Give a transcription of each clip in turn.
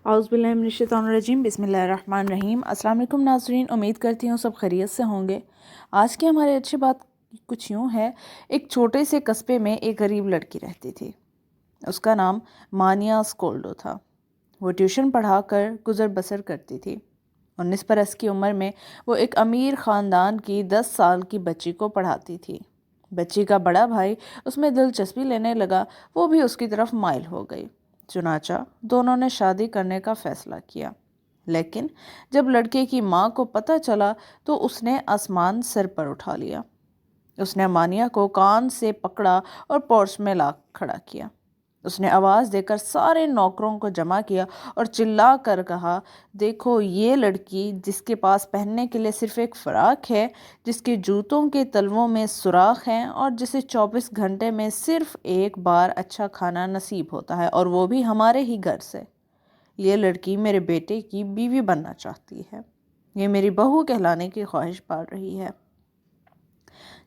اعوذ باللہ من الشیطان الرجیم، بسم اللہ الرحمن الرحیم۔ السلام علیکم ناظرین، امید کرتی ہوں سب خیریت سے ہوں گے۔ آج کی ہماری اچھی بات کچھ یوں ہے۔ ایک چھوٹے سے قصبے میں ایک غریب لڑکی رہتی تھی۔ اس کا نام مانیا اسکولڈو تھا۔ وہ ٹیوشن پڑھا کر گزر بسر کرتی تھی۔ 19 برس کی عمر میں وہ ایک امیر خاندان کی 10 سال کی بچی کو پڑھاتی تھی۔ بچی کا بڑا بھائی اس میں دلچسپی لینے لگا، وہ بھی اس کی طرف مائل ہو گئی۔ چنانچہ دونوں نے شادی کرنے کا فیصلہ کیا، لیکن جب لڑکے کی ماں کو پتہ چلا تو اس نے آسمان سر پر اٹھا لیا۔ اس نے مانیا کو کان سے پکڑا اور پورچ میں لا کھڑا کیا۔ اس نے آواز دے کر سارے نوکروں کو جمع کیا اور چلا کر کہا، دیکھو یہ لڑکی جس کے پاس پہننے کے لیے صرف ایک فراق ہے، جس کے جوتوں کے تلووں میں سوراخ ہیں اور جسے 24 گھنٹے میں صرف ایک بار اچھا کھانا نصیب ہوتا ہے اور وہ بھی ہمارے ہی گھر سے، یہ لڑکی میرے بیٹے کی بیوی بننا چاہتی ہے، یہ میری بہو کہلانے کی خواہش پال رہی ہے۔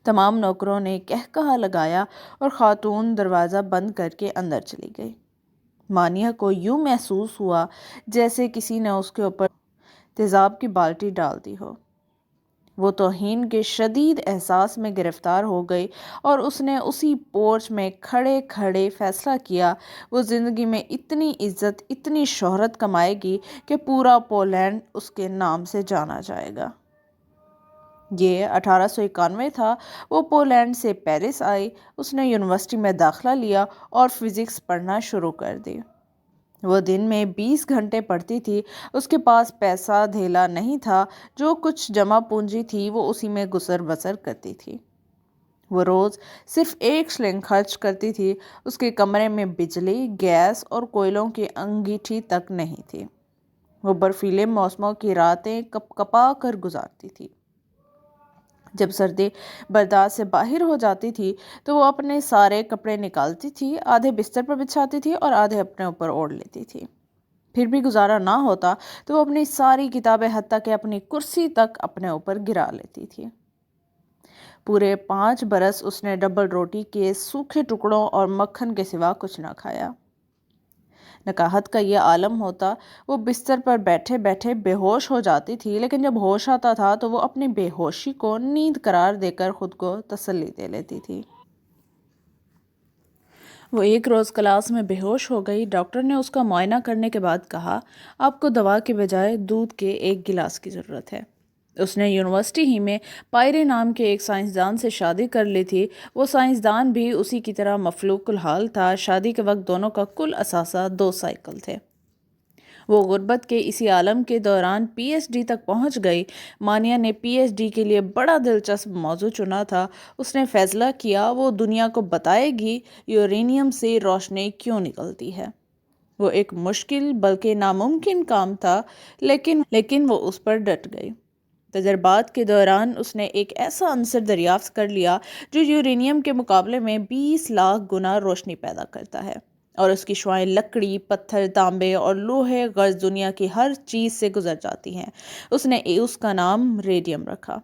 تمام نوکروں نے کہکہا لگایا اور خاتون دروازہ بند کر کے اندر چلی گئی۔ مانیا کو یوں محسوس ہوا جیسے کسی نے اس کے اوپر تیزاب کی بالٹی ڈال دی ہو۔ وہ توہین کے شدید احساس میں گرفتار ہو گئی اور اس نے اسی پورچ میں کھڑے کھڑے فیصلہ کیا، وہ زندگی میں اتنی عزت، اتنی شہرت کمائے گی کہ پورا پولینڈ اس کے نام سے جانا جائے گا۔ یہ 1891 تھا۔ وہ پولینڈ سے پیرس آئی۔ اس نے یونیورسٹی میں داخلہ لیا اور فزکس پڑھنا شروع کر دی۔ وہ دن میں 20 گھنٹے پڑھتی تھی۔ اس کے پاس پیسہ دھیلا نہیں تھا، جو کچھ جمع پونجی تھی وہ اسی میں گزر بسر کرتی تھی۔ وہ روز صرف 1 شلنگ خرچ کرتی تھی۔ اس کے کمرے میں بجلی، گیس اور کوئلوں کی انگیٹھی تک نہیں تھی۔ وہ برفیلے موسموں کی راتیں کپ کپا کر گزارتی تھی۔ جب سردی برداشت سے باہر ہو جاتی تھی تو وہ اپنے سارے کپڑے نکالتی تھی، آدھے بستر پر بچھاتی تھی اور آدھے اپنے اوپر اوڑھ لیتی تھی۔ پھر بھی گزارا نہ ہوتا تو وہ اپنی ساری کتابیں حتیٰ کہ اپنی کرسی تک اپنے اوپر گرا لیتی تھی۔ پورے 5 برس اس نے ڈبل روٹی کے سوکھے ٹکڑوں اور مکھن کے سوا کچھ نہ کھایا۔ نکاحت کا یہ عالم ہوتا، وہ بستر پر بیٹھے بیٹھے بے ہوش ہو جاتی تھی، لیکن جب ہوش آتا تھا تو وہ اپنی بے ہوشی کو نیند قرار دے کر خود کو تسلی دے لیتی تھی۔ وہ ایک روز کلاس میں بے ہوش ہو گئی۔ ڈاکٹر نے اس کا معائنہ کرنے کے بعد کہا، آپ کو دوا کے بجائے دودھ کے 1 گلاس کی ضرورت ہے۔ اس نے یونیورسٹی ہی میں پائرے نام کے ایک سائنسدان سے شادی کر لی تھی۔ وہ سائنسدان بھی اسی کی طرح مفلوق الحال تھا۔ شادی کے وقت دونوں کا کل اثاثہ 2 سائیکل تھے۔ وہ غربت کے اسی عالم کے دوران پی ایچ ڈی تک پہنچ گئی۔ مانیا نے پی ایچ ڈی کے لیے بڑا دلچسپ موضوع چنا تھا۔ اس نے فیصلہ کیا وہ دنیا کو بتائے گی یورینیم سے روشنی کیوں نکلتی ہے۔ وہ ایک مشکل بلکہ ناممکن کام تھا، لیکن وہ اس پر ڈٹ گئی۔ تجربات کے دوران اس نے ایک ایسا عنصر دریافت کر لیا جو یورینیم کے مقابلے میں 20 لاکھ گنا روشنی پیدا کرتا ہے، اور اس کی شعاعیں لکڑی، پتھر، تانبے اور لوہے غرض دنیا کی ہر چیز سے گزر جاتی ہیں۔ اس نے اس کا نام ریڈیم رکھا۔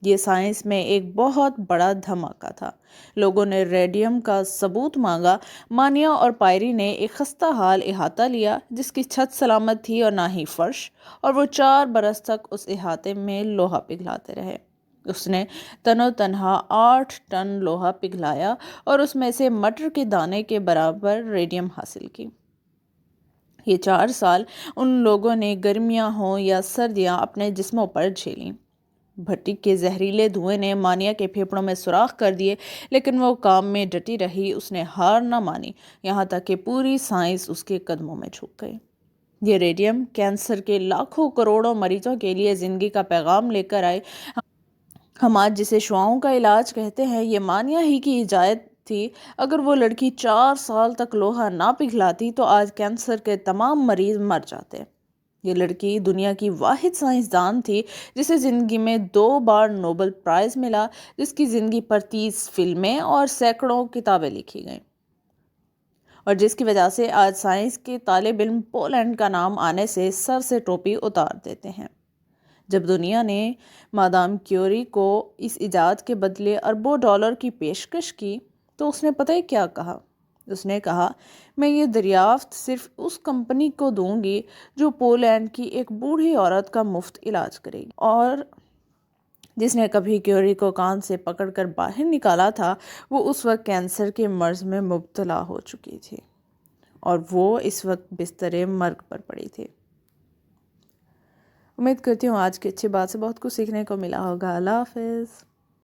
یہ سائنس میں ایک بہت بڑا دھماکہ تھا۔ لوگوں نے ریڈیم کا ثبوت مانگا۔ مانیا اور پائری نے ایک خستہ حال احاطہ لیا جس کی چھت سلامت تھی اور نہ ہی فرش، اور وہ 4 برس تک اس احاطے میں لوہا پگھلاتے رہے۔ اس نے تن و تنہا 8 ٹن لوہا پگھلایا اور اس میں سے مٹر کے دانے کے برابر ریڈیم حاصل کی۔ یہ 4 سال ان لوگوں نے گرمیاں ہوں یا سردیاں اپنے جسموں پر جھیلیں۔ بھٹی کے زہریلے دھوئیں نے مانیا کے پھیپھڑوں میں سوراخ کر دیے، لیکن وہ کام میں ڈٹی رہی۔ اس نے ہار نہ مانی، یہاں تک کہ پوری سائنس اس کے قدموں میں جھک گئی۔ یہ ریڈیم کینسر کے لاکھوں کروڑوں مریضوں کے لیے زندگی کا پیغام لے کر آئے۔ ہم آج جسے شعاؤں کا علاج کہتے ہیں، یہ مانیا ہی کی ایجاد تھی۔ اگر وہ لڑکی 4 سال تک لوہا نہ پگھلاتی تو آج کینسر کے تمام مریض مر جاتے۔ یہ لڑکی دنیا کی واحد سائنسدان تھی جسے زندگی میں 2 بار نوبل پرائز ملا، جس کی زندگی پر 30 فلمیں اور سینکڑوں کتابیں لکھی گئیں، اور جس کی وجہ سے آج سائنس کے طالب علم پولینڈ کا نام آنے سے سر سے ٹوپی اتار دیتے ہیں۔ جب دنیا نے مادام کیوری کو اس ایجاد کے بدلے اربوں ڈالر کی پیشکش کی تو اس نے پتہ ہی کیا کہا، اس نے کہا، میں یہ دریافت صرف اس کمپنی کو دوں گی جو پولینڈ کی ایک بوڑھی عورت کا مفت علاج کرے گی، اور جس نے کبھی کیوری کو کان سے پکڑ کر باہر نکالا تھا وہ اس وقت کینسر کے مرض میں مبتلا ہو چکی تھی اور وہ اس وقت بستر مرگ پر پڑی تھی۔ امید کرتی ہوں آج کی اچھی بات سے بہت کچھ سیکھنے کو ملا ہوگا۔ اللہ حافظ۔